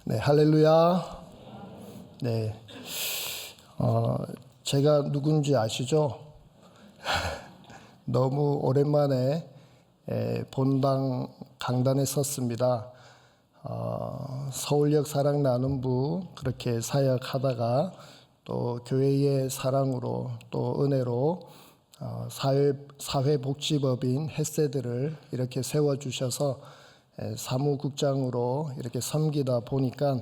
네, 할렐루야. 네, 제가 누군지 아시죠? 너무 오랜만에 본당 강단에 섰습니다. 서울역 사랑 나눔부 그렇게 사역하다가 또 교회의 사랑으로 또 은혜로 사회복지법인 햇세들을 이렇게 세워주셔서 사무국장으로 이렇게 섬기다 보니까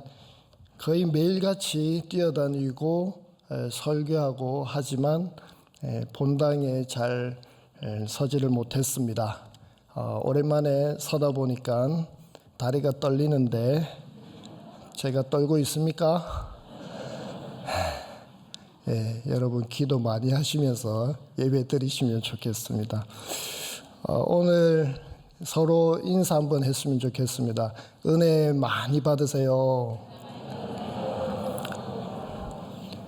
거의 매일같이 뛰어다니고 설교하고 하지만 본당에 잘 서지를 못했습니다. 오랜만에 서다 보니까 다리가 떨리는데 제가 떨고 있습니까? 여러분 기도 많이 하시면서 예배 드리시면 좋겠습니다. 오늘 서로 인사 한번 했으면 좋겠습니다. 은혜 많이 받으세요.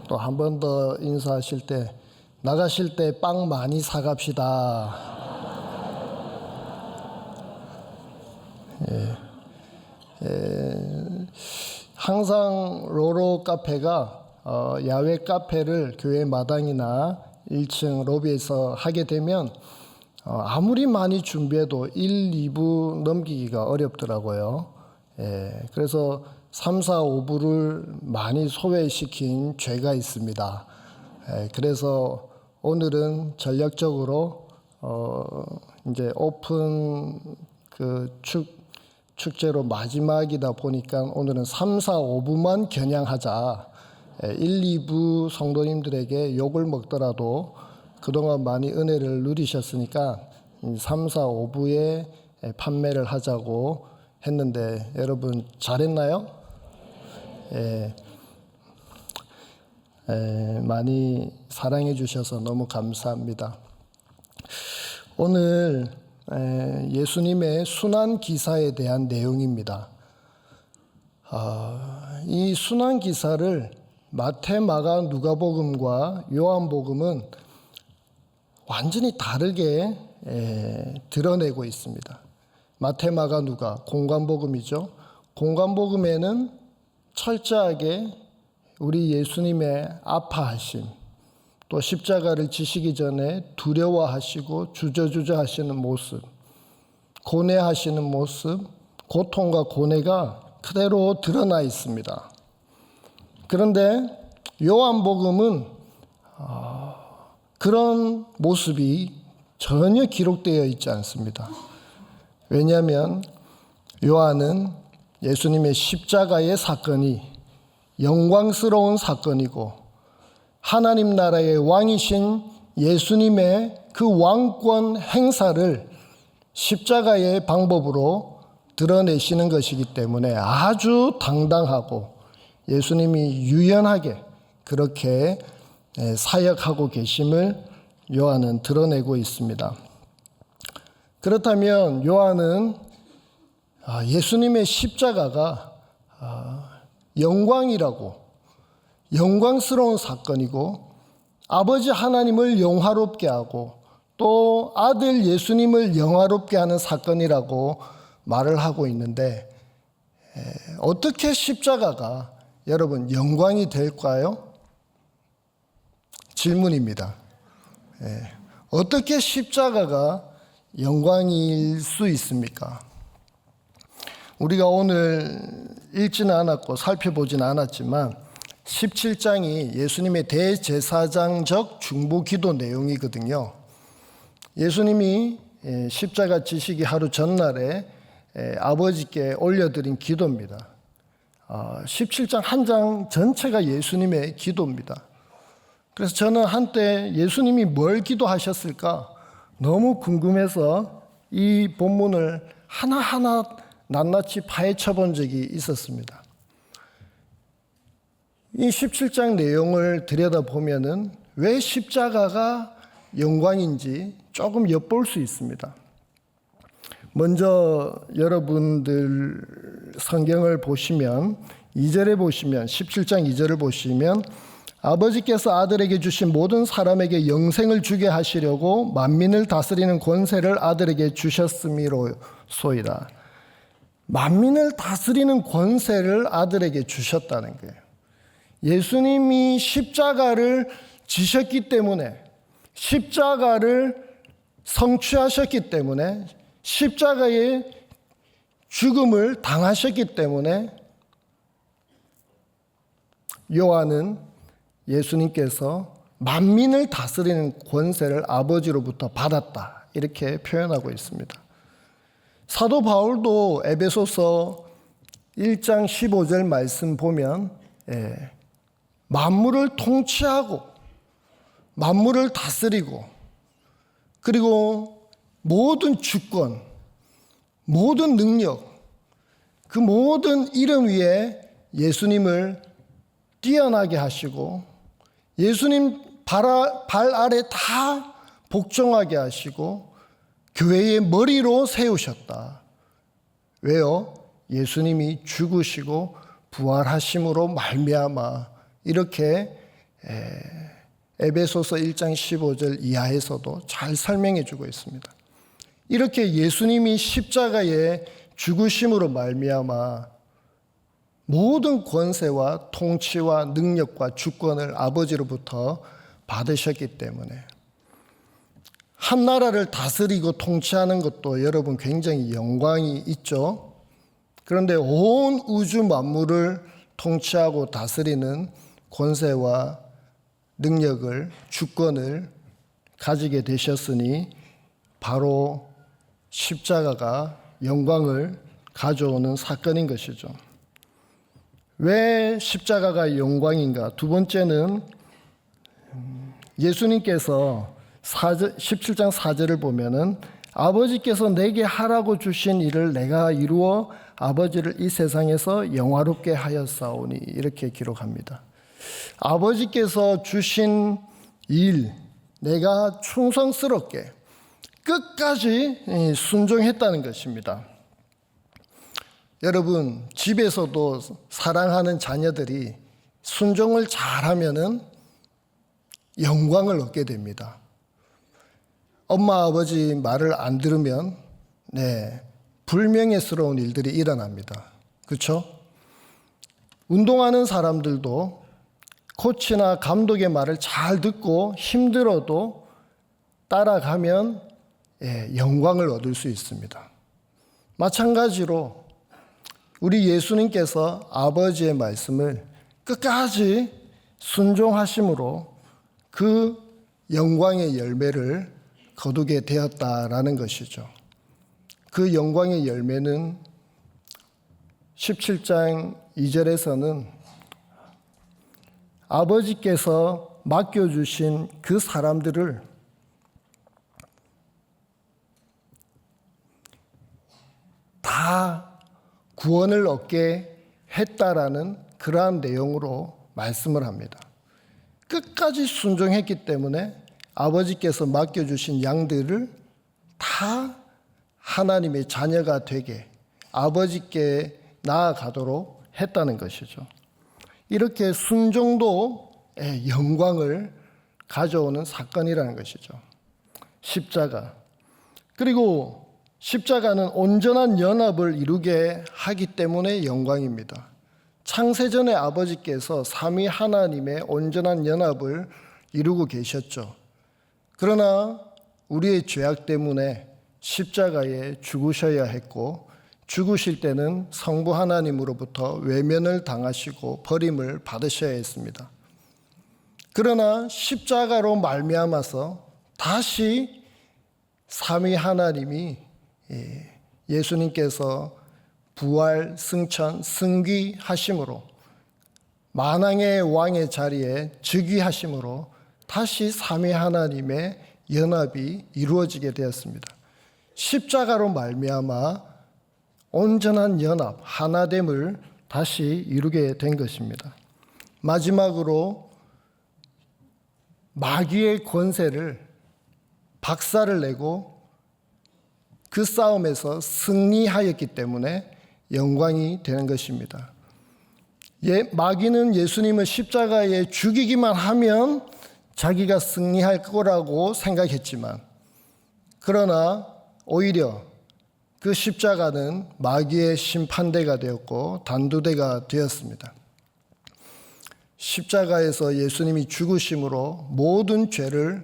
또 한 번 더 인사하실 때 나가실 때 빵 많이 사갑시다. 항상 로로 카페가 야외 카페를 교회 마당이나 1층 로비에서 하게 되면 아무리 많이 준비해도 1, 2부 넘기기가 어렵더라고요. 그래서 3, 4, 5부를 많이 소외시킨 죄가 있습니다. 그래서 오늘은 전략적으로 이제 오픈 축제로 마지막이다 보니까 오늘은 3, 4, 5부만 겨냥하자. 1, 2부 성도님들에게 욕을 먹더라도 그동안 많이 은혜를 누리셨으니까 3, 4, 5부에 판매를 하자고 했는데 여러분 잘했나요? 많이 사랑해 주셔서 너무 감사합니다. 오늘 예수님의 순환기사에 대한 내용입니다. 이 순환기사를 마태, 마가, 누가복음과 요한복음은 완전히 다르게 드러내고 있습니다. 마태, 마가, 누가 공관복음이죠. 공관복음에는 철저하게 우리 예수님의 아파하심, 또 십자가를 지시기 전에 두려워하시고 주저주저 하시는 모습, 고뇌하시는 모습, 고통과 고뇌가 그대로 드러나 있습니다. 그런데 요한복음은 그런 모습이 전혀 기록되어 있지 않습니다. 왜냐하면 요한은 예수님의 십자가의 사건이 영광스러운 사건이고 하나님 나라의 왕이신 예수님의 그 왕권 행사를 십자가의 방법으로 드러내시는 것이기 때문에 아주 당당하고 예수님이 유연하게 그렇게 사역하고 계심을 요한은 드러내고 있습니다. 그렇다면 요한은 예수님의 십자가가 영광이라고 영광스러운 사건이고 아버지 하나님을 영화롭게 하고 또 아들 예수님을 영화롭게 하는 사건이라고 말을 하고 있는데 어떻게 십자가가 여러분 영광이 될까요? 질문입니다. 어떻게 십자가가 영광일 수 있습니까? 우리가 오늘 읽지는 않았고 살펴보지는 않았지만 17장이 예수님의 대제사장적 중보기도 내용이거든요. 예수님이 십자가 지시기 하루 전날에 아버지께 올려드린 기도입니다. 17장 한 장 전체가 예수님의 기도입니다. 그래서 저는 한때 예수님이 뭘 기도하셨을까 너무 궁금해서 이 본문을 하나하나 낱낱이 파헤쳐 본 적이 있었습니다. 이 17장 내용을 들여다보면은 왜 십자가가 영광인지 조금 엿볼 수 있습니다. 먼저 여러분들 성경을 보시면 2절에 보시면 17장 2절을 보시면 아버지께서 아들에게 주신 모든 사람에게 영생을 주게 하시려고 만민을 다스리는 권세를 아들에게 주셨음이로소이다. 만민을 다스리는 권세를 아들에게 주셨다는 거예요. 예수님이 십자가를 지셨기 때문에, 십자가를 성취하셨기 때문에, 십자가의 죽음을 당하셨기 때문에 요한은 예수님께서 만민을 다스리는 권세를 아버지로부터 받았다, 이렇게 표현하고 있습니다. 사도 바울도 에베소서 1장 15절 말씀 보면 만물을 통치하고 만물을 다스리고 그리고 모든 주권, 모든 능력, 그 모든 이름 위에 예수님을 뛰어나게 하시고 예수님 발 아래 다 복종하게 하시고 교회의 머리로 세우셨다. 왜요? 예수님이 죽으시고 부활하심으로 말미암아, 이렇게 에베소서 1장 15절 이하에서도 잘 설명해 주고 있습니다. 이렇게 예수님이 십자가에 죽으심으로 말미암아 모든 권세와 통치와 능력과 주권을 아버지로부터 받으셨기 때문에 한 나라를 다스리고 통치하는 것도 여러분 굉장히 영광이 있죠. 그런데 온 우주 만물을 통치하고 다스리는 권세와 능력을, 주권을 가지게 되셨으니 바로 십자가가 영광을 가져오는 사건인 것이죠. 왜 십자가가 영광인가? 두 번째는 예수님께서 17장 4절을 보면은 아버지께서 내게 하라고 주신 일을 내가 이루어 아버지를 이 세상에서 영화롭게 하였사오니, 이렇게 기록합니다. 아버지께서 주신 일, 내가 충성스럽게 끝까지 순종했다는 것입니다. 여러분, 집에서도 사랑하는 자녀들이 순종을 잘하면은 영광을 얻게 됩니다. 엄마 아버지 말을 안 들으면 불명예스러운 일들이 일어납니다. 그렇죠? 운동하는 사람들도 코치나 감독의 말을 잘 듣고 힘들어도 따라가면 영광을 얻을 수 있습니다. 마찬가지로 우리 예수님께서 아버지의 말씀을 끝까지 순종하심으로 그 영광의 열매를 거두게 되었다라는 것이죠. 그 영광의 열매는 17장 2절에서는 아버지께서 맡겨주신 그 사람들을 다 구원을 얻게 했다라는 그러한 내용으로 말씀을 합니다. 끝까지 순종했기 때문에 아버지께서 맡겨주신 양들을 다 하나님의 자녀가 되게 아버지께 나아가도록 했다는 것이죠. 이렇게 순종도 영광을 가져오는 사건이라는 것이죠. 십자가. 그리고 십자가는 온전한 연합을 이루게 하기 때문에 영광입니다. 창세전에 아버지께서 삼위 하나님의 온전한 연합을 이루고 계셨죠. 그러나 우리의 죄악 때문에 십자가에 죽으셔야 했고, 죽으실 때는 성부 하나님으로부터 외면을 당하시고 버림을 받으셔야 했습니다. 그러나 십자가로 말미암아서 다시 삼위 하나님이 예수님께서 부활, 승천, 승귀하심으로 만왕의 왕의 자리에 즉위하심으로 다시 삼위 하나님의 연합이 이루어지게 되었습니다. 십자가로 말미암아 온전한 연합, 하나됨을 다시 이루게 된 것입니다. 마지막으로 마귀의 권세를 박살을 내고 그 싸움에서 승리하였기 때문에 영광이 되는 것입니다. 마귀는 예수님을 십자가에 죽이기만 하면 자기가 승리할 거라고 생각했지만, 그러나 오히려 그 십자가는 마귀의 심판대가 되었고 단두대가 되었습니다. 십자가에서 예수님이 죽으심으로 모든 죄를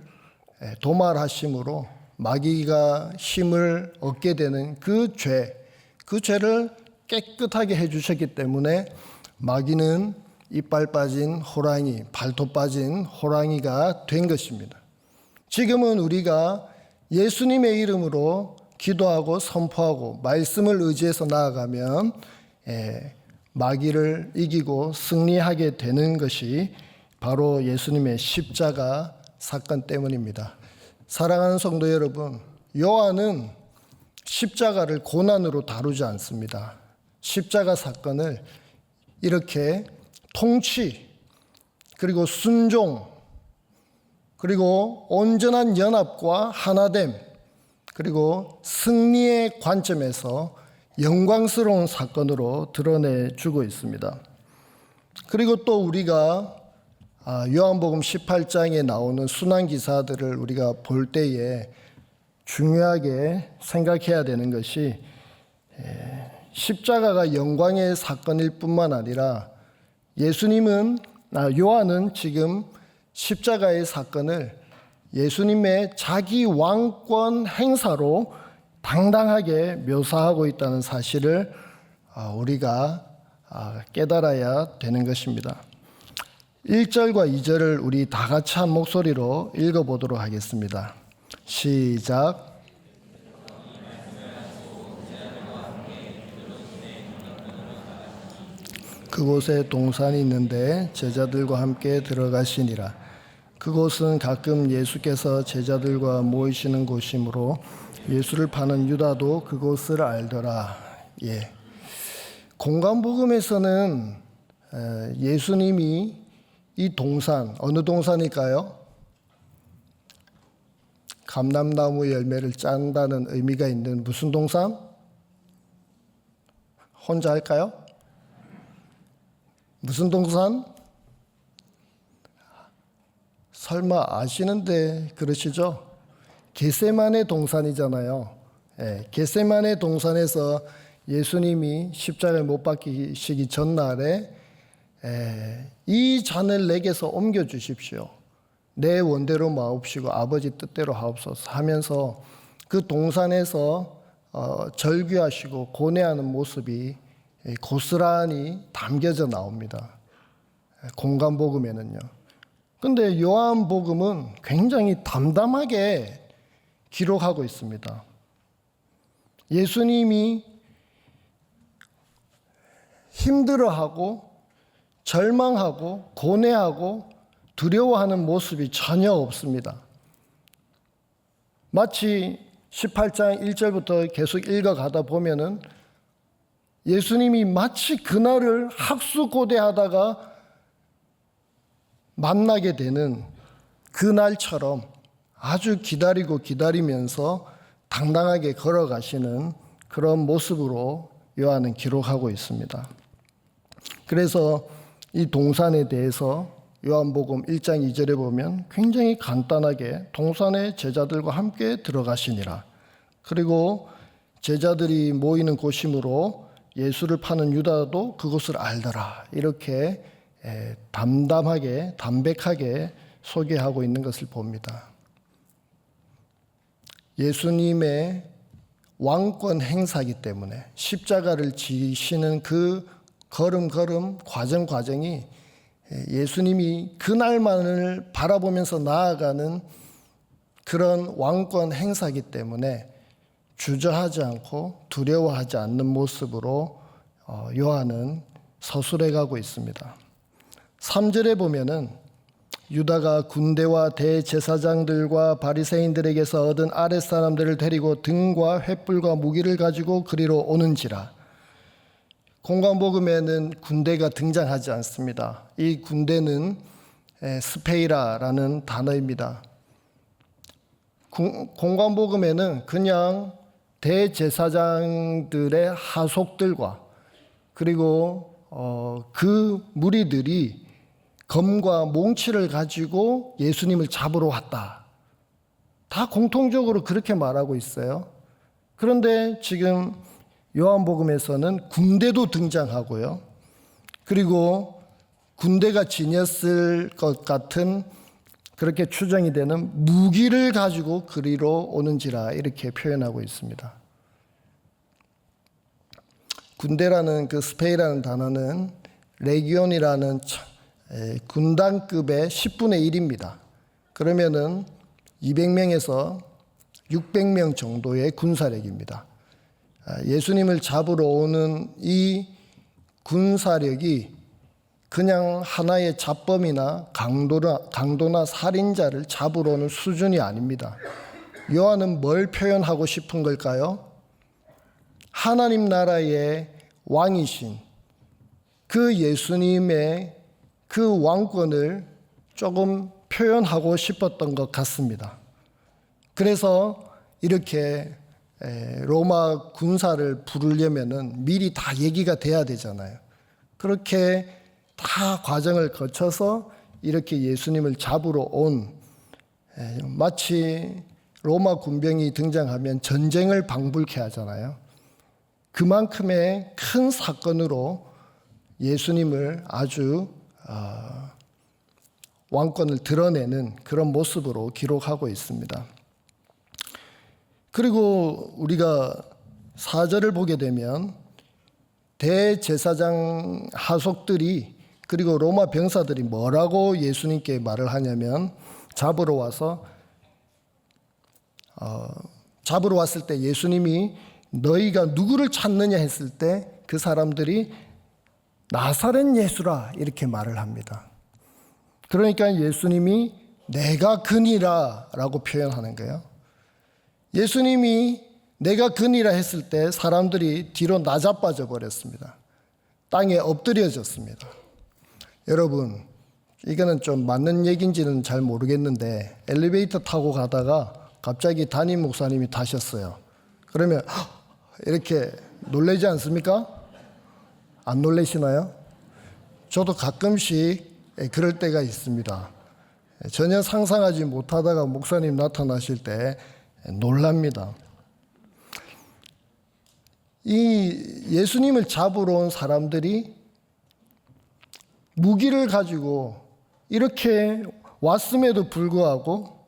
도말하심으로 마귀가 힘을 얻게 되는 그 죄를 깨끗하게 해주셨기 때문에 마귀는 이빨 빠진 호랑이, 발톱 빠진 호랑이가 된 것입니다. 지금은 우리가 예수님의 이름으로 기도하고 선포하고 말씀을 의지해서 나아가면 마귀를 이기고 승리하게 되는 것이 바로 예수님의 십자가 사건 때문입니다. 사랑하는 성도 여러분, 요한은 십자가를 고난으로 다루지 않습니다. 십자가 사건을 이렇게 통치, 그리고 순종, 그리고 온전한 연합과 하나됨, 그리고 승리의 관점에서 영광스러운 사건으로 드러내주고 있습니다. 그리고 또 우리가 요한복음 18장에 나오는 순환기사들을 우리가 볼 때에 중요하게 생각해야 되는 것이 십자가가 영광의 사건일 뿐만 아니라 요한은 지금 십자가의 사건을 예수님의 자기 왕권 행사로 당당하게 묘사하고 있다는 사실을 우리가 깨달아야 되는 것입니다. 1절과 2절을 우리 다 같이 한 목소리로 읽어보도록 하겠습니다. 시작. 그곳에 동산이 있는데 제자들과 함께 들어가시니라. 그곳은 가끔 예수께서 제자들과 모이시는 곳이므로 예수를 파는 유다도 그곳을 알더라. 공관복음에서는 예수님이 이 동산, 어느 동산일까요? 감람나무 열매를 짠다는 의미가 있는 무슨 동산? 혼자 할까요? 무슨 동산? 설마 아시는데 그러시죠? 겟세마네 동산이잖아요. 겟세마네 동산에서 예수님이 십자가에 못 박히시기 전날에 이 잔을 내게서 옮겨주십시오. 내 원대로 마옵시고 아버지 뜻대로 하옵소서 하면서 그 동산에서 절규하시고 고뇌하는 모습이 고스란히 담겨져 나옵니다. 공관복음에는요. 근데 요한복음은 굉장히 담담하게 기록하고 있습니다. 예수님이 힘들어하고 절망하고 고뇌하고 두려워하는 모습이 전혀 없습니다. 마치 18장 1절부터 계속 읽어가다 보면은 예수님이 마치 그날을 학수고대하다가 만나게 되는 그날처럼 아주 기다리면서 당당하게 걸어가시는 그런 모습으로 요한은 기록하고 있습니다. 그래서 이 동산에 대해서 요한복음 1장 2절에 보면 굉장히 간단하게 동산에 제자들과 함께 들어가시니라. 그리고 제자들이 모이는 곳이므로 예수를 파는 유다도 그것을 알더라. 이렇게 담백하게 소개하고 있는 것을 봅니다. 예수님의 왕권 행사이기 때문에 십자가를 지시는 그 걸음걸음 과정이 예수님이 그날만을 바라보면서 나아가는 그런 왕권 행사이기 때문에 주저하지 않고 두려워하지 않는 모습으로 요한은 서술해 가고 있습니다. 3절에 보면은 유다가 군대와 대제사장들과 바리새인들에게서 얻은 아랫사람들을 데리고 등과 횃불과 무기를 가지고 그리로 오는지라. 공관복음에는 군대가 등장하지 않습니다. 이 군대는 스페이라라는 단어입니다. 공관복음에는 그냥 대제사장들의 하속들과 그리고 그 무리들이 검과 몽치를 가지고 예수님을 잡으러 왔다. 다 공통적으로 그렇게 말하고 있어요. 그런데 지금 요한복음에서는 군대도 등장하고요. 그리고 군대가 지녔을 것 같은 그렇게 추정이 되는 무기를 가지고 그리로 오는지라 이렇게 표현하고 있습니다. 군대라는 그 스페이라는 단어는 레기온이라는 군단급의 10분의 1입니다. 그러면은 200명에서 600명 정도의 군사력입니다. 예수님을 잡으러 오는 이 군사력이 그냥 하나의 잡범이나 강도나 살인자를 잡으러 오는 수준이 아닙니다. 요한은 뭘 표현하고 싶은 걸까요? 하나님 나라의 왕이신 그 예수님의 그 왕권을 조금 표현하고 싶었던 것 같습니다. 그래서 이렇게 로마 군사를 부르려면은 미리 다 얘기가 돼야 되잖아요. 그렇게 다 과정을 거쳐서 이렇게 예수님을 잡으러 온, 마치 로마 군병이 등장하면 전쟁을 방불케 하잖아요. 그만큼의 큰 사건으로 예수님을 아주 왕권을 드러내는 그런 모습으로 기록하고 있습니다. 그리고 우리가 4절을 보게 되면 대제사장 하속들이 그리고 로마 병사들이 뭐라고 예수님께 말을 하냐면 잡으러 왔을 때 예수님이 너희가 누구를 찾느냐 했을 때 그 사람들이 나사렛 예수라 이렇게 말을 합니다. 그러니까 예수님이 내가 그니라 라고 표현하는 거예요. 예수님이 내가 그니라 했을 때 사람들이 뒤로 나자빠져 버렸습니다. 땅에 엎드려졌습니다. 여러분, 이거는 좀 맞는 얘기인지는 잘 모르겠는데 엘리베이터 타고 가다가 갑자기 담임 목사님이 타셨어요. 그러면 이렇게 놀라지 않습니까? 안 놀라시나요? 저도 가끔씩 그럴 때가 있습니다. 전혀 상상하지 못하다가 목사님 나타나실 때 놀랍니다. 이 예수님을 잡으러 온 사람들이 무기를 가지고 이렇게 왔음에도 불구하고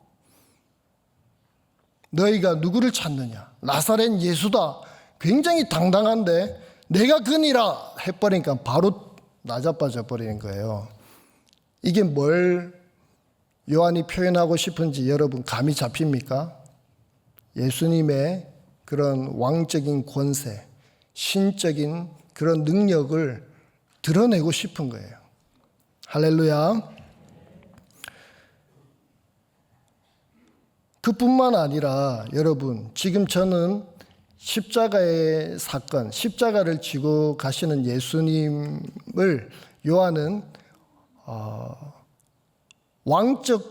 너희가 누구를 찾느냐? 나사렛 예수다. 굉장히 당당한데 내가 그니라 해버리니까 바로 나자빠져 버리는 거예요. 이게 뭘 요한이 표현하고 싶은지 여러분 감이 잡힙니까? 예수님의 그런 왕적인 권세, 신적인 그런 능력을 드러내고 싶은 거예요. 할렐루야. 그뿐만 아니라 여러분, 지금 저는 십자가의 사건, 십자가를 지고 가시는 예수님을 요한은 왕적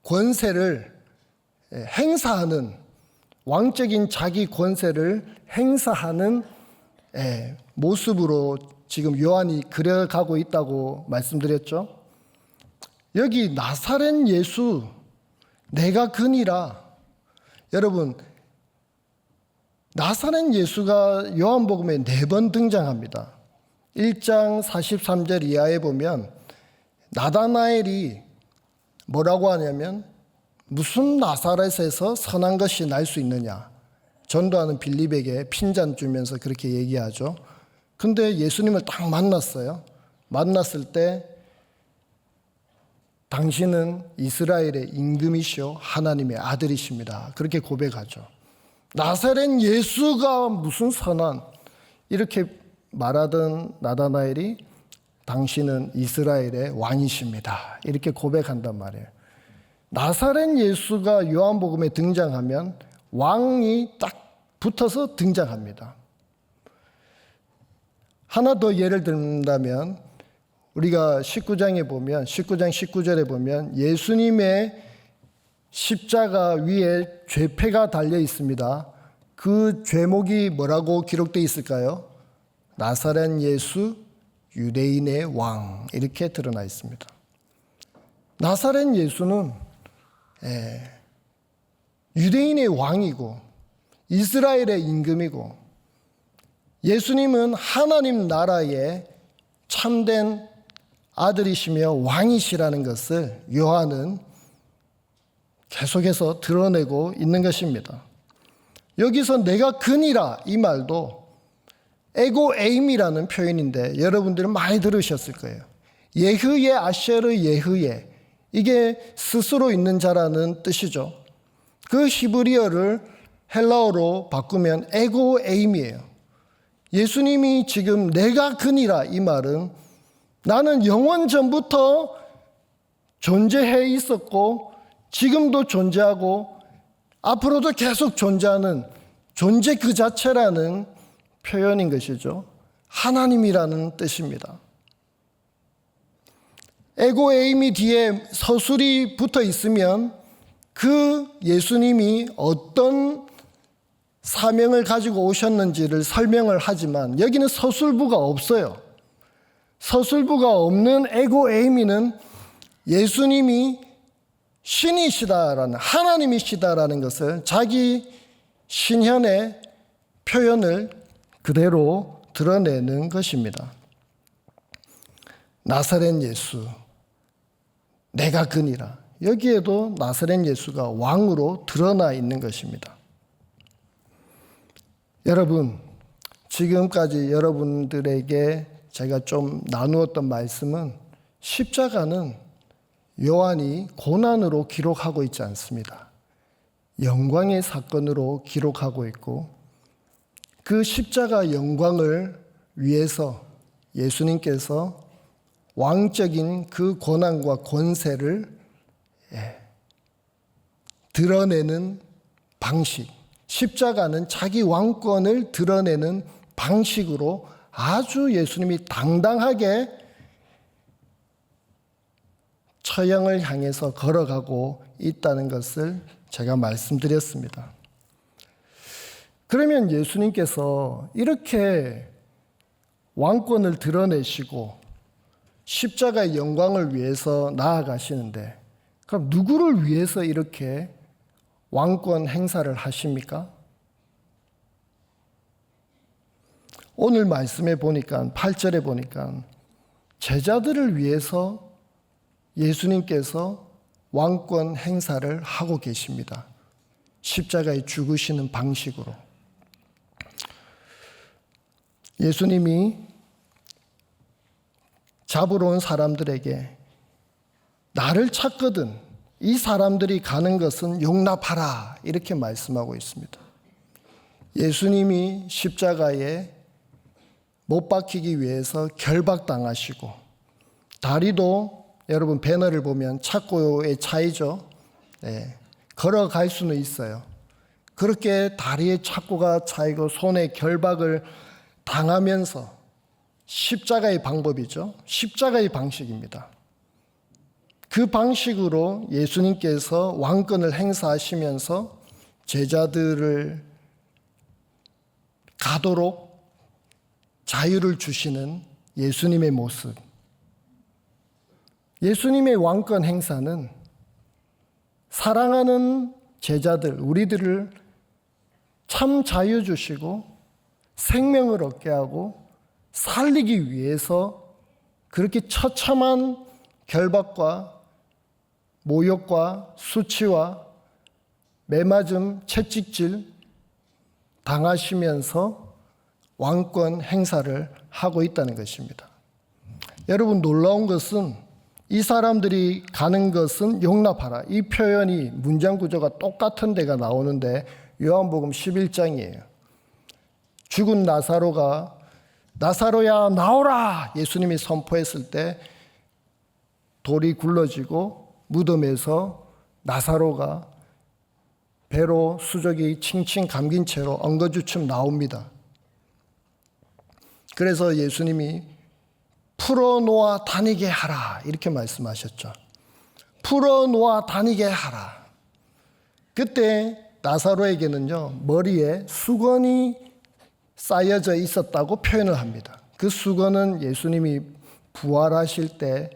권세를 행사하는, 왕적인 자기 권세를 행사하는 모습으로 지금 요한이 그려가고 있다고 말씀드렸죠. 여기 나사렛 예수 내가 그니라. 여러분, 나사렛 예수가 요한복음에 4번 등장합니다. 1장 43절 이하에 보면 나다나엘이 뭐라고 하냐면 무슨 나사렛에서 선한 것이 날 수 있느냐. 전도하는 빌립에게 핀잔 주면서 그렇게 얘기하죠. 근데 예수님을 딱 만났어요. 만났을 때 당신은 이스라엘의 임금이시오 하나님의 아들이십니다. 그렇게 고백하죠. 나사렛 예수가 무슨 선한, 이렇게 말하던 나다나엘이 당신은 이스라엘의 왕이십니다. 이렇게 고백한단 말이에요. 나사렛 예수가 요한복음에 등장하면 왕이 딱 붙어서 등장합니다. 하나 더 예를 든다면 우리가 19장에 보면 19장 19절에 보면 예수님의 십자가 위에 죄패가 달려 있습니다. 그 죄목이 뭐라고 기록되어 있을까요? 나사렛 예수 유대인의 왕, 이렇게 드러나 있습니다. 나사렛 예수는 유대인의 왕이고 이스라엘의 임금이고 예수님은 하나님 나라의 참된 아들이시며 왕이시라는 것을 요한은 계속해서 드러내고 있는 것입니다. 여기서 내가 그니라 이 말도 에고 에임이라는 표현인데 여러분들은 많이 들으셨을 거예요. 예흐예 아쉐르 예흐예, 이게 스스로 있는 자라는 뜻이죠. 그 히브리어를 헬라어로 바꾸면 에고 에임이에요. 예수님이 지금 내가 그니라 이 말은 나는 영원 전부터 존재해 있었고 지금도 존재하고 앞으로도 계속 존재하는 존재 그 자체라는 표현인 것이죠. 하나님이라는 뜻입니다. 에고 에임이 뒤에 서술이 붙어 있으면 그 예수님이 어떤 사명을 가지고 오셨는지를 설명을 하지만 여기는 서술부가 없어요. 서술부가 없는 에고 에이미는 예수님이 신이시다라는, 하나님이시다라는 것을 자기 신현의 표현을 그대로 드러내는 것입니다. 나사렛 예수, 내가 그니라. 여기에도 나사렛 예수가 왕으로 드러나 있는 것입니다. 여러분, 지금까지 여러분들에게 제가 좀 나누었던 말씀은 십자가는 요한이 고난으로 기록하고 있지 않습니다. 영광의 사건으로 기록하고 있고 그 십자가 영광을 위해서 예수님께서 왕적인 그 고난과 권세를 드러내는 방식, 십자가는 자기 왕권을 드러내는 방식으로 아주 예수님이 당당하게 처형을 향해서 걸어가고 있다는 것을 제가 말씀드렸습니다. 그러면 예수님께서 이렇게 왕권을 드러내시고 십자가의 영광을 위해서 나아가시는데 그럼 누구를 위해서 이렇게 왕권 행사를 하십니까? 오늘 말씀에 보니까 8절에 보니까 제자들을 위해서 예수님께서 왕권 행사를 하고 계십니다. 십자가에 죽으시는 방식으로. 예수님이 잡으러 온 사람들에게 나를 찾거든 이 사람들이 가는 것은 용납하라 이렇게 말씀하고 있습니다. 예수님이 십자가에 못 박히기 위해서 결박당하시고 다리도 여러분 배너를 보면 찾고의 차이죠. 네, 걸어갈 수는 있어요. 그렇게 다리에 착고가 차이고 손에 결박을 당하면서 십자가의 방법이죠. 십자가의 방식입니다. 그 방식으로 예수님께서 왕권을 행사하시면서 제자들을 가도록 자유를 주시는 예수님의 모습. 예수님의 왕권 행사는 사랑하는 제자들, 우리들을 참 자유 주시고 생명을 얻게 하고 살리기 위해서 그렇게 처참한 결박과 모욕과 수치와 매맞음, 채찍질 당하시면서 왕권 행사를 하고 있다는 것입니다. 여러분 놀라운 것은 이 사람들이 가는 것은 용납하라. 이 표현이 문장 구조가 똑같은 데가 나오는데 요한복음 11장이에요. 죽은 나사로가 나사로야 나오라 예수님이 선포했을 때 돌이 굴러지고 무덤에서 나사로가 배로 수족이 칭칭 감긴 채로 엉거주춤 나옵니다. 그래서 예수님이 풀어놓아 다니게 하라 이렇게 말씀하셨죠. 풀어놓아 다니게 하라. 그때 나사로에게는요 머리에 수건이 쌓여져 있었다고 표현을 합니다. 그 수건은 예수님이 부활하실 때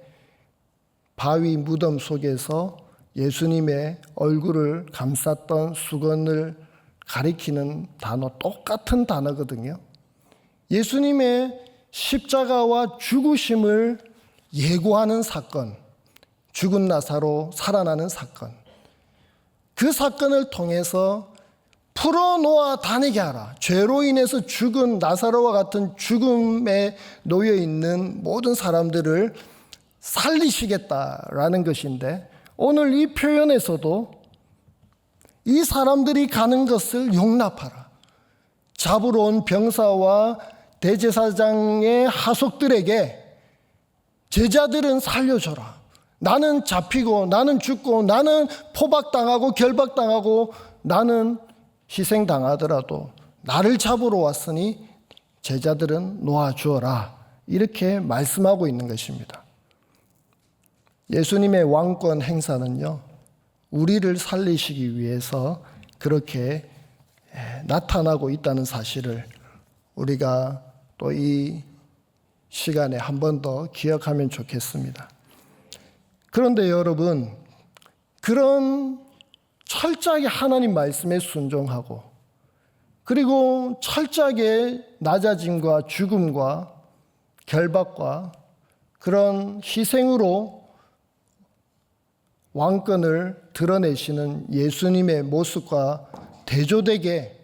바위 무덤 속에서 예수님의 얼굴을 감쌌던 수건을 가리키는 단어, 똑같은 단어거든요. 예수님의 십자가와 죽으심을 예고하는 사건, 죽은 나사로 살아나는 사건, 그 사건을 통해서 풀어놓아 다니게 하라. 죄로 인해서 죽은 나사로와 같은 죽음에 놓여 있는 모든 사람들을 살리시겠다라는 것인데, 오늘 이 표현에서도 이 사람들이 가는 것을 용납하라. 잡으러 온 병사와 대제사장의 하속들에게 제자들은 살려줘라. 나는 잡히고 나는 죽고 나는 포박당하고 결박당하고 나는 희생당하더라도 나를 잡으러 왔으니 제자들은 놓아주어라. 이렇게 말씀하고 있는 것입니다. 예수님의 왕권 행사는요, 우리를 살리시기 위해서 그렇게 나타나고 있다는 사실을 우리가 또 이 시간에 한 번 더 기억하면 좋겠습니다. 그런데 여러분, 그런 철저하게 하나님 말씀에 순종하고, 그리고 철저하게 낮아짐과 죽음과 결박과 그런 희생으로 왕권을 드러내시는 예수님의 모습과 대조되게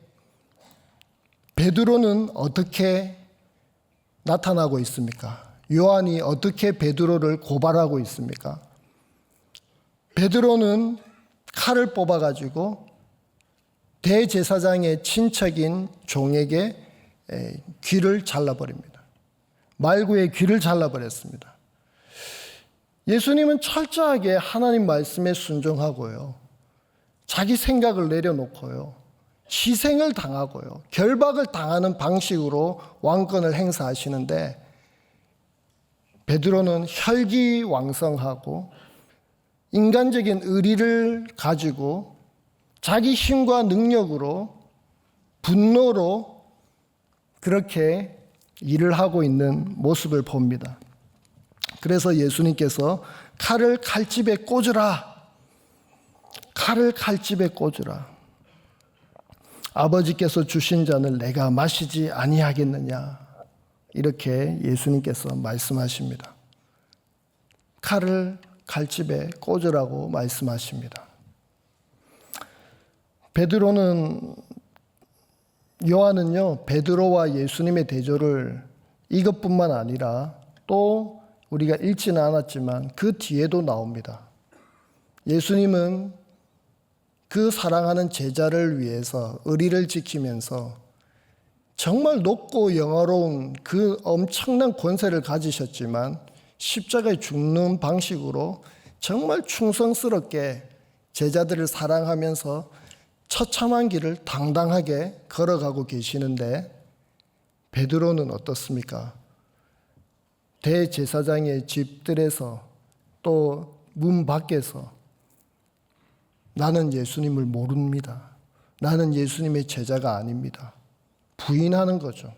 베드로는 어떻게 나타나고 있습니까? 요한이 어떻게 베드로를 고발하고 있습니까? 베드로는 칼을 뽑아가지고 대제사장의 친척인 종에게 귀를 잘라버립니다. 말구의 귀를 잘라버렸습니다. 예수님은 철저하게 하나님 말씀에 순종하고요, 자기 생각을 내려놓고요, 희생을 당하고요, 결박을 당하는 방식으로 왕권을 행사하시는데, 베드로는 혈기왕성하고 인간적인 의리를 가지고 자기 힘과 능력으로, 분노로 그렇게 일을 하고 있는 모습을 봅니다. 그래서 예수님께서 칼을 칼집에 꽂으라. 칼을 칼집에 꽂으라. 아버지께서 주신 잔을 내가 마시지 아니하겠느냐. 이렇게 예수님께서 말씀하십니다. 칼을 칼집에 꽂으라고 말씀하십니다. 요한은요, 베드로와 예수님의 대조를 이것뿐만 아니라 또 우리가 읽지는 않았지만 그 뒤에도 나옵니다. 예수님은 그 사랑하는 제자를 위해서 의리를 지키면서 정말 높고 영화로운 그 엄청난 권세를 가지셨지만 십자가에 죽는 방식으로 정말 충성스럽게 제자들을 사랑하면서 처참한 길을 당당하게 걸어가고 계시는데, 베드로는 어떻습니까? 대제사장의 집들에서 또 문 밖에서 나는 예수님을 모릅니다. 나는 예수님의 제자가 아닙니다. 부인하는 거죠.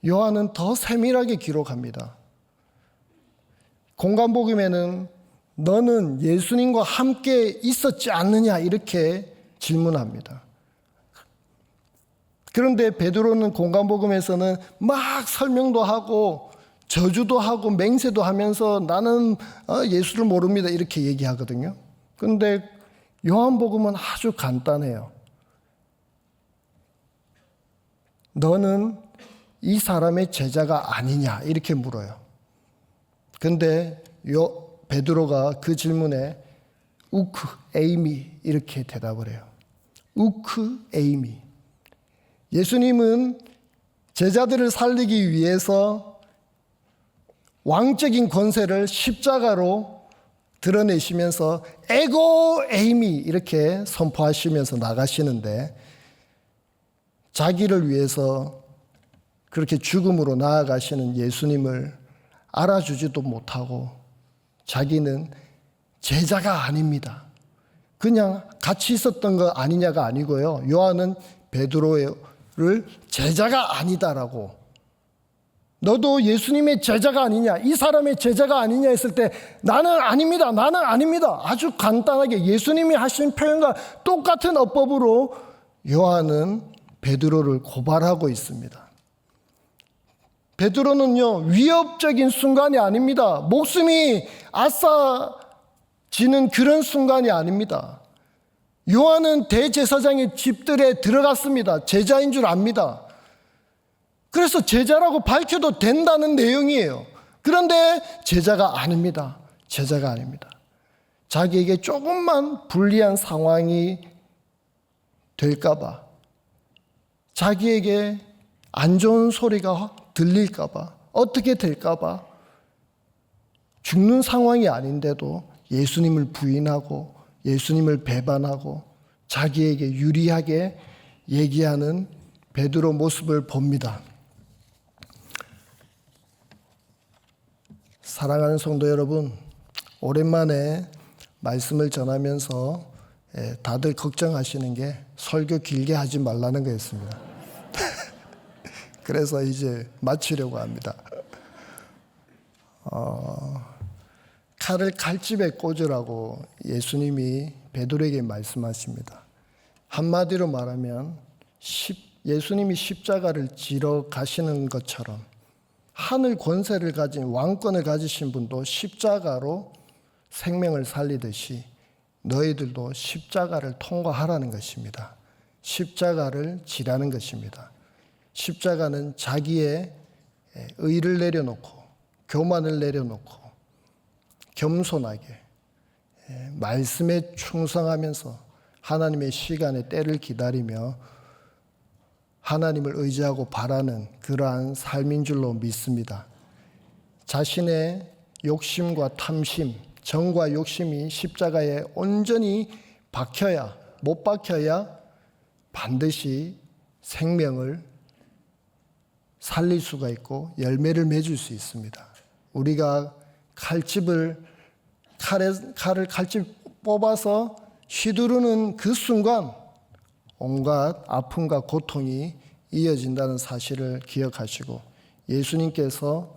요한은 더 세밀하게 기록합니다. 공관복음에는 너는 예수님과 함께 있었지 않느냐 이렇게 질문합니다. 그런데 베드로는 공관복음에서는 막 설명도 하고 저주도 하고 맹세도 하면서 나는 예수를 모릅니다 이렇게 얘기하거든요. 그런데 요한복음은 아주 간단해요. 너는 이 사람의 제자가 아니냐 이렇게 물어요. 그런데 베드로가 그 질문에 우크 에이미 이렇게 대답을 해요. 우크 에이미. 예수님은 제자들을 살리기 위해서 왕적인 권세를 십자가로 드러내시면서 에고 에이미 이렇게 선포하시면서 나가시는데, 자기를 위해서 그렇게 죽음으로 나아가시는 예수님을 알아주지도 못하고 자기는 제자가 아닙니다. 그냥 같이 있었던 거 아니냐가 아니고요. 요한은 베드로를 제자가 아니다라고, 너도 예수님의 제자가 아니냐, 이 사람의 제자가 아니냐 했을 때 나는 아닙니다. 나는 아닙니다. 아주 간단하게 예수님이 하신 표현과 똑같은 어법으로 요한은 베드로를 고발하고 있습니다. 베드로는요, 위협적인 순간이 아닙니다. 목숨이 아싸지는 그런 순간이 아닙니다. 요한은 대제사장의 집들에 들어갔습니다. 제자인 줄 압니다. 그래서 제자라고 밝혀도 된다는 내용이에요. 그런데 제자가 아닙니다. 제자가 아닙니다. 자기에게 조금만 불리한 상황이 될까봐, 자기에게 안 좋은 소리가 들릴까봐, 어떻게 될까봐 죽는 상황이 아닌데도 예수님을 부인하고 예수님을 배반하고 자기에게 유리하게 얘기하는 베드로 모습을 봅니다. 사랑하는 성도 여러분, 오랜만에 말씀을 전하면서 다들 걱정하시는 게 설교 길게 하지 말라는 거였습니다. 그래서 이제 마치려고 합니다. 칼을 칼집에 꽂으라고 예수님이 베드로에게 말씀하십니다. 한마디로 말하면 예수님이 십자가를 지러 가시는 것처럼 하늘 권세를 가진 왕권을 가지신 분도 십자가로 생명을 살리듯이 너희들도 십자가를 통과하라는 것입니다. 십자가를 지라는 것입니다. 십자가는 자기의 의를 내려놓고 교만을 내려놓고 겸손하게 말씀에 충성하면서 하나님의 시간의 때를 기다리며 하나님을 의지하고 바라는 그러한 삶인 줄로 믿습니다. 자신의 욕심과 탐심, 정과 욕심이 십자가에 온전히 박혀야, 못 박혀야 반드시 생명을 살릴 수가 있고 열매를 맺을 수 있습니다. 우리가 칼을 칼집 뽑아서 휘두르는 그 순간 온갖 아픔과 고통이 이어진다는 사실을 기억하시고 예수님께서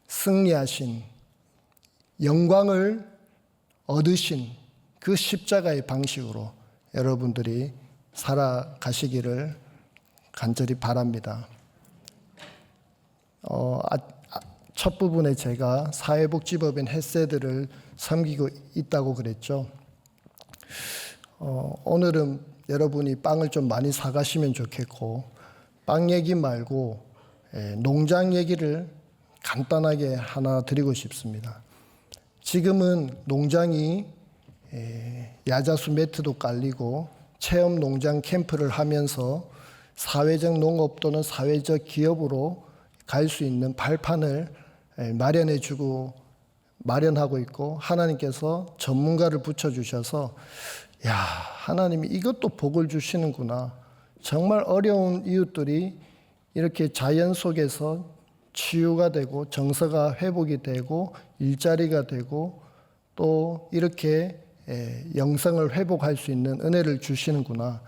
승리하신 영광을 얻으신 그 십자가의 방식으로 여러분들이 살아가시기를 간절히 바랍니다. 첫 부분에 제가 사회복지법인 햇세드를 섬기고 있다고 그랬죠. 오늘은 여러분이 빵을 좀 많이 사가시면 좋겠고, 빵 얘기 말고 농장 얘기를 간단하게 하나 드리고 싶습니다. 지금은 농장이 야자수 매트도 깔리고 체험 농장 캠프를 하면서 사회적 농업 또는 사회적 기업으로 갈 수 있는 발판을 마련하고 있고, 하나님께서 전문가를 붙여주셔서 야, 하나님이 이것도 복을 주시는구나. 정말 어려운 이웃들이 이렇게 자연 속에서 치유가 되고 정서가 회복이 되고 일자리가 되고 또 이렇게 영성을 회복할 수 있는 은혜를 주시는구나.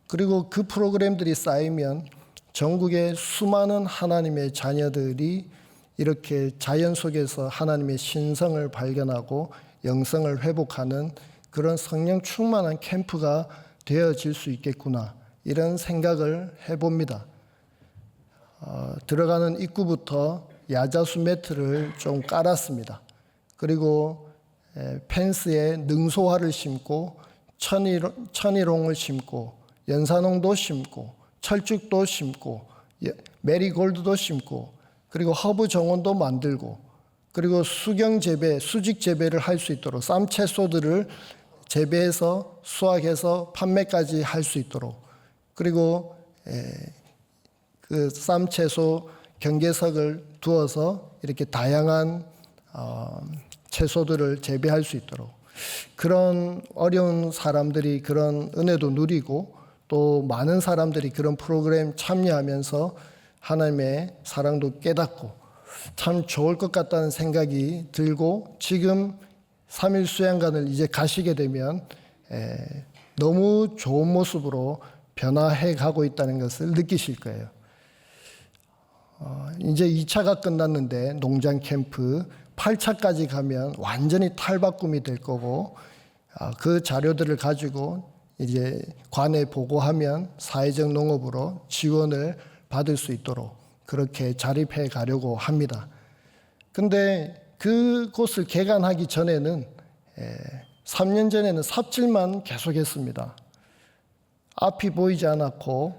그리고 그 프로그램들이 쌓이면 전국의 수많은 하나님의 자녀들이 이렇게 자연 속에서 하나님의 신성을 발견하고 영성을 회복하는 그런 성령 충만한 캠프가 되어질 수 있겠구나, 이런 생각을 해봅니다. 들어가는 입구부터 야자수 매트를 좀 깔았습니다. 그리고 펜스에 능소화를 심고 천일홍을 심고 연산홍도 심고 철쭉도 심고 메리골드도 심고 그리고 허브 정원도 만들고 그리고 수경 재배, 수직 재배를 할 수 있도록 쌈채소들을 재배해서 수확해서 판매까지 할 수 있도록, 그리고 그 쌈채소 경계석을 두어서 이렇게 다양한 채소들을 재배할 수 있도록, 그런 어려운 사람들이 그런 은혜도 누리고 또 많은 사람들이 그런 프로그램 참여하면서 하나님의 사랑도 깨닫고 참 좋을 것 같다는 생각이 들고, 지금 3일 수양관을 이제 가시게 되면 너무 좋은 모습으로 변화해 가고 있다는 것을 느끼실 거예요. 이제 2차가 끝났는데 농장 캠프 8차까지 가면 완전히 탈바꿈이 될 거고, 그 자료들을 가지고 이제 관에 보고하면 사회적 농업으로 지원을 받을 수 있도록 그렇게 자립해 가려고 합니다. 근데 그곳을 개관하기 전에는 3년 전에는 삽질만 계속했습니다. 앞이 보이지 않았고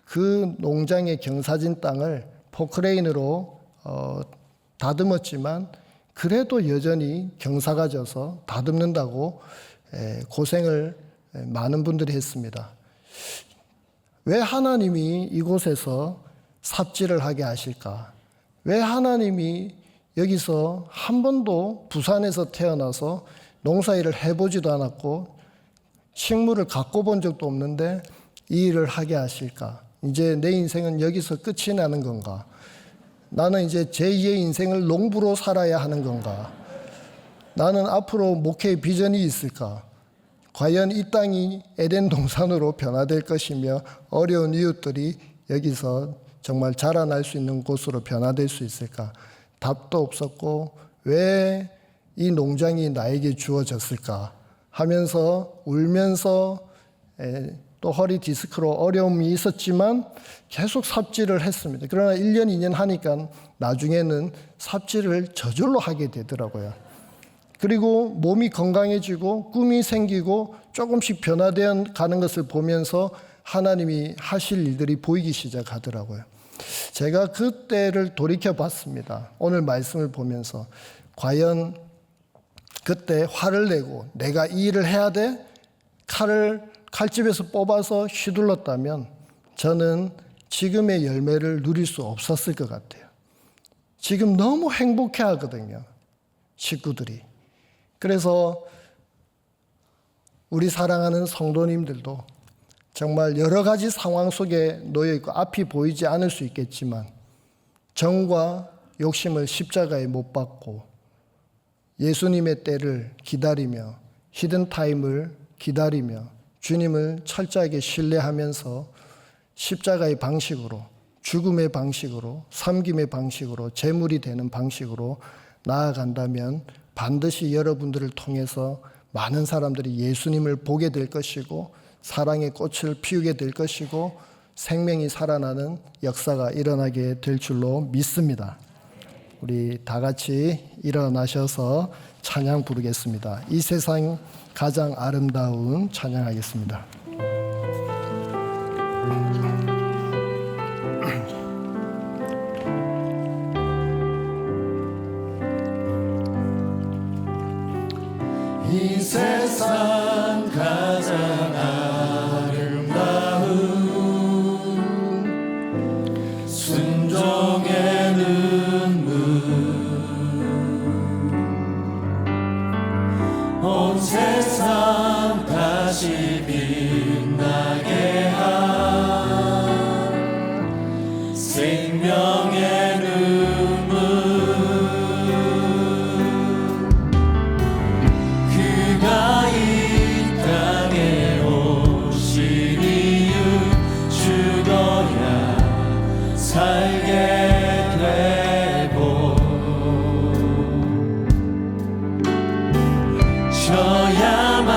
그 농장의 경사진 땅을 포크레인으로 다듬었지만 그래도 여전히 경사가 져서 다듬는다고 고생을 많은 분들이 했습니다. 왜 하나님이 이곳에서 삽질을 하게 하실까? 왜 하나님이 여기서 한 번도 부산에서 태어나서 농사일을 해보지도 않았고 식물을 갖고 본 적도 없는데 이 일을 하게 하실까? 이제 내 인생은 여기서 끝이 나는 건가? 나는 이제 제2의 인생을 농부로 살아야 하는 건가? 나는 앞으로 목회의 비전이 있을까? 과연 이 땅이 에덴 동산으로 변화될 것이며 어려운 이웃들이 여기서 정말 자라날 수 있는 곳으로 변화될 수 있을까? 답도 없었고 왜 이 농장이 나에게 주어졌을까 하면서 울면서 또 허리 디스크로 어려움이 있었지만 계속 삽질을 했습니다. 그러나 1년, 2년 하니까 나중에는 삽질을 저절로 하게 되더라고요. 그리고 몸이 건강해지고 꿈이 생기고 조금씩 변화되어 가는 것을 보면서 하나님이 하실 일들이 보이기 시작하더라고요. 제가 그때를 돌이켜 봤습니다. 오늘 말씀을 보면서 과연 그때 화를 내고 내가 이 일을 해야 돼? 칼을 칼집에서 뽑아서 휘둘렀다면 저는 지금의 열매를 누릴 수 없었을 것 같아요. 지금 너무 행복해 하거든요, 식구들이. 그래서 우리 사랑하는 성도님들도 정말 여러 가지 상황 속에 놓여 있고 앞이 보이지 않을 수 있겠지만 정과 욕심을 십자가에 못 박고 예수님의 때를 기다리며 히든타임을 기다리며 주님을 철저하게 신뢰하면서 십자가의 방식으로, 죽음의 방식으로, 섬김의 방식으로, 제물이 되는 방식으로 나아간다면 반드시 여러분들을 통해서 많은 사람들이 예수님을 보게 될 것이고 사랑의 꽃을 피우게 될 것이고 생명이 살아나는 역사가 일어나게 될 줄로 믿습니다. 우리 다 같이 일어나셔서 찬양 부르겠습니다. 이 세상 가장 아름다운 찬양하겠습니다. 이 세상 가장 아름다운 순종의 눈물 온 세상 다시 빛나게 한 생명의 눈물 그가 이 땅에 오신 이유 죽어야 살게 되고 져야만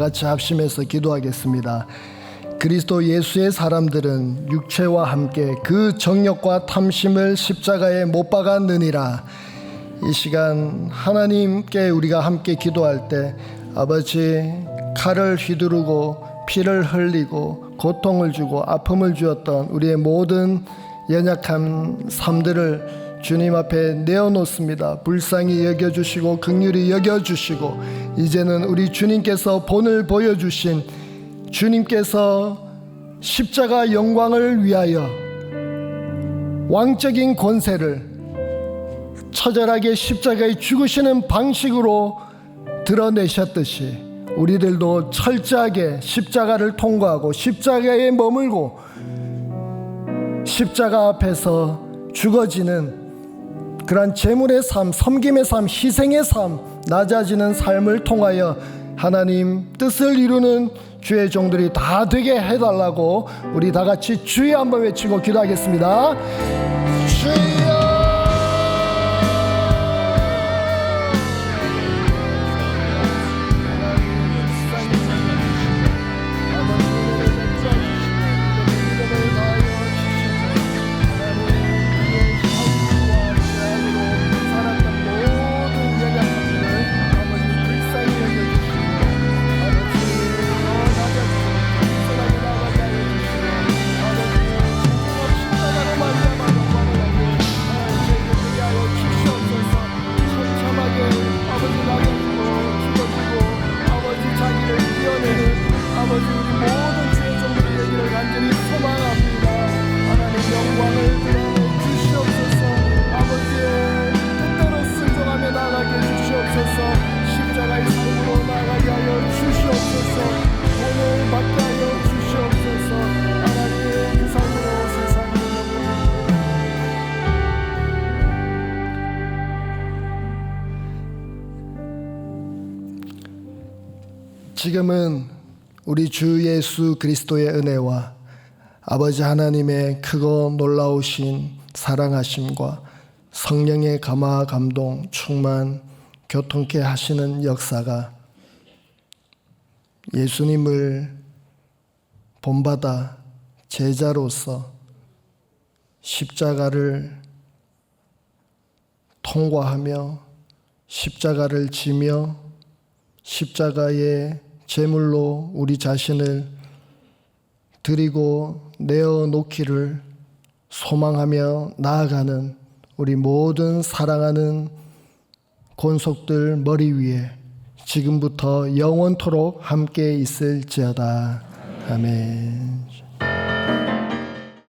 같이 합심해서 기도하겠습니다. 그리스도 예수의 사람들은 육체와 함께 그 정욕과 탐심을 십자가에 못 박았느니라. 이 시간 하나님께 우리가 함께 기도할 때 아버지, 칼을 휘두르고 피를 흘리고 고통을 주고 아픔을 주었던 우리의 모든 연약한 삶들을 주님 앞에 내어놓습니다. 불쌍히 여겨주시고 긍휼히 여겨주시고, 이제는 우리 주님께서 본을 보여주신 주님께서 십자가 영광을 위하여 왕적인 권세를 처절하게 십자가에 죽으시는 방식으로 드러내셨듯이 우리들도 철저하게 십자가를 통과하고 십자가에 머물고 십자가 앞에서 죽어지는 그러한 제물의 삶, 섬김의 삶, 희생의 삶, 낮아지는 삶을 통하여 하나님 뜻을 이루는 주의 종들이 다 되게 해달라고 우리 다 같이 주여 한번 외치고 기도하겠습니다. 주여! 지금은 우리 주 예수 그리스도의 은혜와 아버지 하나님의 크고 놀라우신 사랑하심과 성령의 감화 감동 충만 교통케 하시는 역사가 예수님을 본받아 제자로서 십자가를 통과하며 십자가를 지며 십자가의 제물로 우리 자신을 드리고 내어놓기를 소망하며 나아가는 우리 모든 사랑하는 권속들 머리 위에 지금부터 영원토록 함께 있을지어다. 아멘.